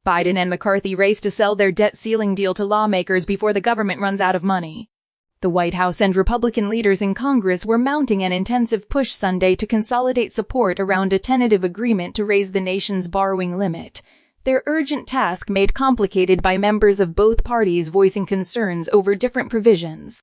Biden and McCarthy race to sell their debt ceiling deal to lawmakers before the government runs out of money. The White House and Republican leaders in Congress were mounting an intensive push Sunday to consolidate support around a tentative agreement to raise the nation's borrowing limit, their urgent task made complicated by members of both parties voicing concerns over different provisions.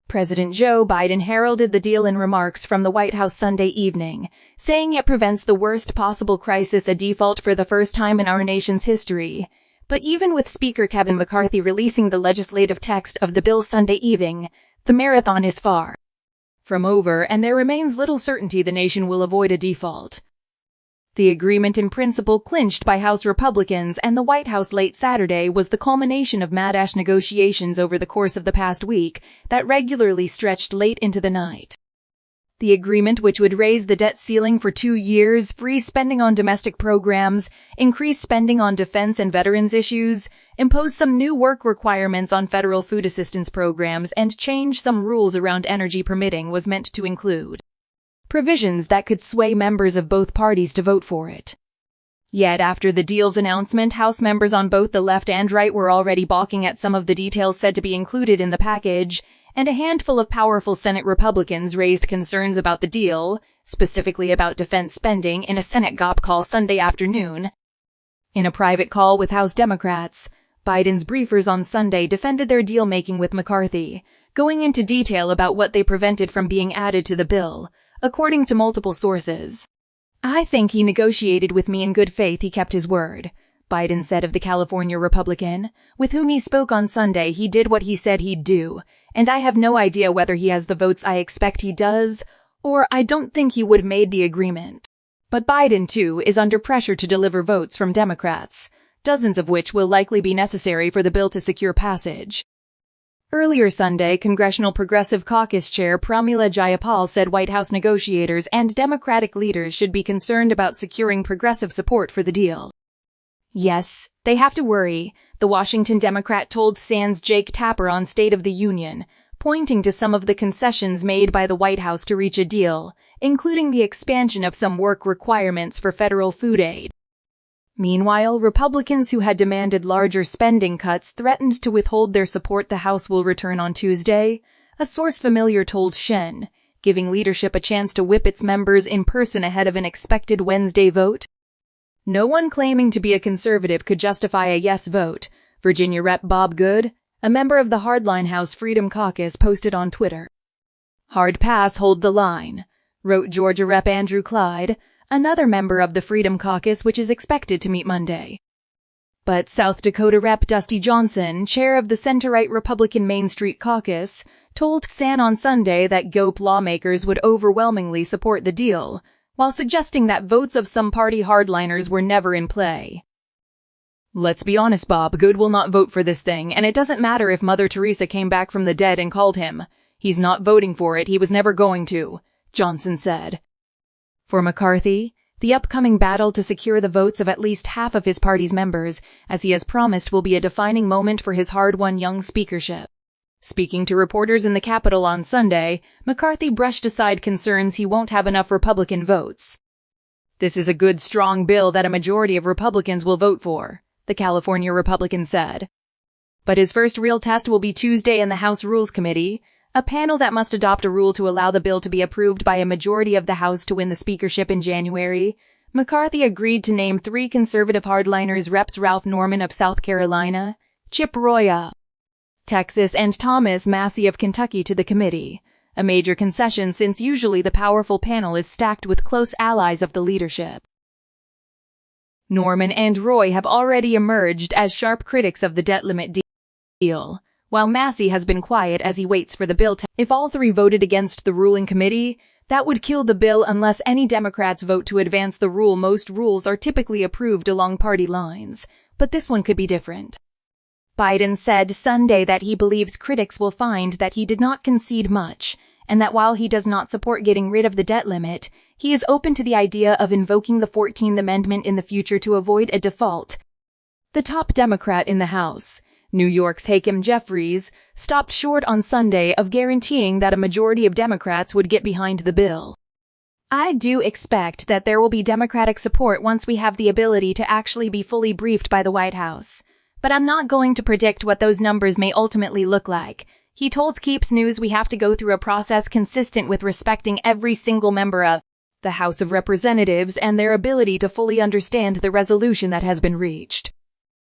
President Joe Biden heralded the deal in remarks from the White House Sunday evening, saying it prevents the worst possible crisis, a default for the first time in our nation's history. But even with Speaker Kevin McCarthy releasing the legislative text of the bill Sunday evening, the marathon is far from over, and there remains little certainty the nation will avoid a default. The agreement in principle clinched by House Republicans and the White House late Saturday was the culmination of mad-dash negotiations over the course of the past week that regularly stretched late into the night. The agreement, which would raise the debt ceiling for 2 years, freeze spending on domestic programs, increase spending on defense and veterans issues, impose some new work requirements on federal food assistance programs, and change some rules around energy permitting, was meant to include provisions that could sway members of both parties to vote for it. Yet after the deal's announcement, House members on both the left and right were already balking at some of the details said to be included in the package, and a handful of powerful Senate Republicans raised concerns about the deal, specifically about defense spending, in a Senate GOP call Sunday afternoon. In a private call with House Democrats, Biden's briefers on Sunday defended their deal-making with McCarthy, going into detail about what they prevented from being added to the bill, according to multiple sources. "I think he negotiated with me in good faith. He kept his word," Biden said of the California Republican, with whom he spoke on Sunday. "He did what he said he'd do, and I have no idea whether he has the votes I expect he does, or I don't think he would have made the agreement." But Biden, too, is under pressure to deliver votes from Democrats, dozens of which will likely be necessary for the bill to secure passage. Earlier Sunday, Congressional Progressive Caucus Chair Pramila Jayapal said White House negotiators and Democratic leaders should be concerned about securing progressive support for the deal. "Yes, they have to worry," the Washington Democrat told SAN's Jake Tapper on State of the Union, pointing to some of the concessions made by the White House to reach a deal, including the expansion of some work requirements for federal food aid. Meanwhile, Republicans who had demanded larger spending cuts threatened to withhold their support. The House will return on Tuesday, a source familiar told Shen, giving leadership a chance to whip its members in person ahead of an expected Wednesday vote. No one claiming to be a conservative could justify a yes vote, Virginia Rep. Bob Good, a member of the hardline House Freedom Caucus, posted on Twitter. "Hard pass, hold the line," wrote Georgia Rep. Andrew Clyde, another member of the Freedom Caucus, which is expected to meet Monday. But South Dakota Rep. Dusty Johnson, chair of the center-right Republican Main Street Caucus, told SAN on Sunday that GOP lawmakers would overwhelmingly support the deal, while suggesting that votes of some party hardliners were never in play. "Let's be honest, Bob Good will not vote for this thing, and it doesn't matter if Mother Teresa came back from the dead and called him. He's not voting for it. He was never going to," Johnson said. For McCarthy, the upcoming battle to secure the votes of at least half of his party's members, as he has promised, will be a defining moment for his hard-won young speakership. Speaking to reporters in the Capitol on Sunday, McCarthy brushed aside concerns he won't have enough Republican votes. "This is a good, strong bill that a majority of Republicans will vote for," the California Republican said. But his first real test will be Tuesday in the House Rules Committee, a panel that must adopt a rule to allow the bill to be approved by a majority of the House to win the speakership in January. McCarthy agreed to name 3 conservative hardliners, Reps. Ralph Norman of South Carolina, Chip Roy of Texas, and Thomas Massie of Kentucky to the committee, a major concession since usually the powerful panel is stacked with close allies of the leadership. Norman and Roy have already emerged as sharp critics of the debt limit deal, while Massie has been quiet as he waits for the bill to. If all 3 voted against the ruling committee, that would kill the bill unless any Democrats vote to advance the rule. Most rules are typically approved along party lines, but this one could be different. Biden said Sunday that he believes critics will find that he did not concede much, and that while he does not support getting rid of the debt limit, he is open to the idea of invoking the 14th Amendment in the future to avoid a default. The top Democrat in the House, New York's Hakeem Jeffries, stopped short on Sunday of guaranteeing that a majority of Democrats would get behind the bill. I do expect that there will be Democratic support once we have the ability to actually be fully briefed by the White House. But I'm not going to predict what those numbers may ultimately look like. He told Keeps News we have to go through a process consistent with respecting every single member of the House of Representatives and their ability to fully understand the resolution that has been reached.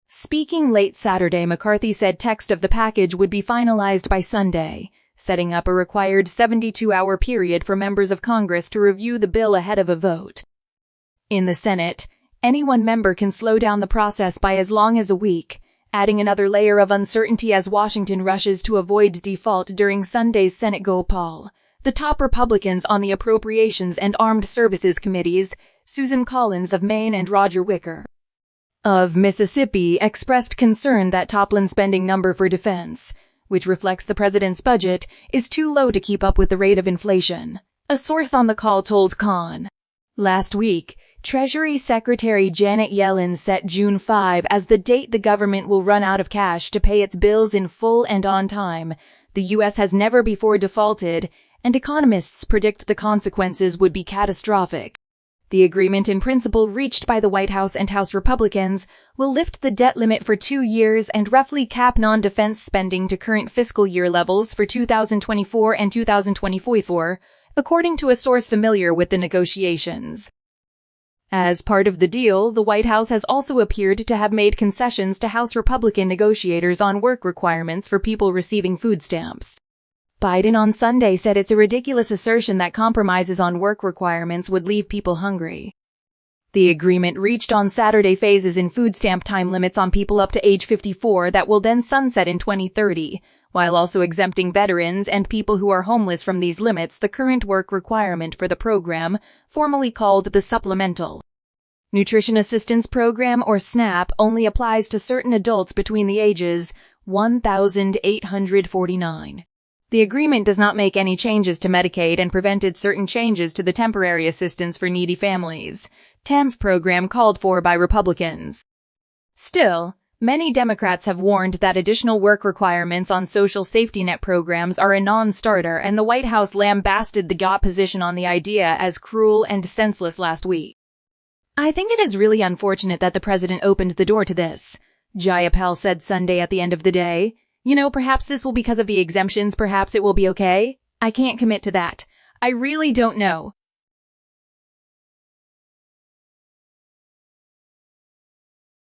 Speaking late Saturday, McCarthy said text of the package would be finalized by Sunday, setting up a required 72-hour period for members of Congress to review the bill ahead of a vote. In the Senate, any one member can slow down the process by as long as a week, adding another layer of uncertainty as Washington rushes to avoid default during Sunday's Senate Gopal. The top Republicans on the Appropriations and Armed Services Committees, Susan Collins of Maine and Roger Wicker of Mississippi, expressed concern that top-line spending number for defense, which reflects the president's budget, is too low to keep up with the rate of inflation. A source on the call told Khan. Last week, Treasury Secretary Janet Yellen set June 5 as the date the government will run out of cash to pay its bills in full and on time. The U.S. has never before defaulted, and economists predict the consequences would be catastrophic. The agreement in principle reached by the White House and House Republicans will lift the debt limit for 2 years and roughly cap non-defense spending to current fiscal year levels for 2024 and 2024, according to a source familiar with the negotiations. As part of the deal, the White House has also appeared to have made concessions to House Republican negotiators on work requirements for people receiving food stamps. Biden on Sunday said it's a ridiculous assertion that compromises on work requirements would leave people hungry. The agreement reached on Saturday phases in food stamp time limits on people up to age 54 that will then sunset in 2030, while also exempting veterans and people who are homeless from these limits. The current work requirement for the program, formerly called the Supplemental Nutrition Assistance Program or SNAP, only applies to certain adults between the ages 1,849. The agreement does not make any changes to Medicaid and prevented certain changes to the Temporary Assistance for Needy Families, TANF program called for by Republicans. Still, many Democrats have warned that additional work requirements on social safety net programs are a non-starter, and the White House lambasted the opposition on the idea as cruel and senseless last week. I think it is really unfortunate that the president opened the door to this, Jayapal said Sunday at the end of the day. Perhaps this will be because of the exemptions, perhaps it will be okay. I can't commit to that. I really don't know.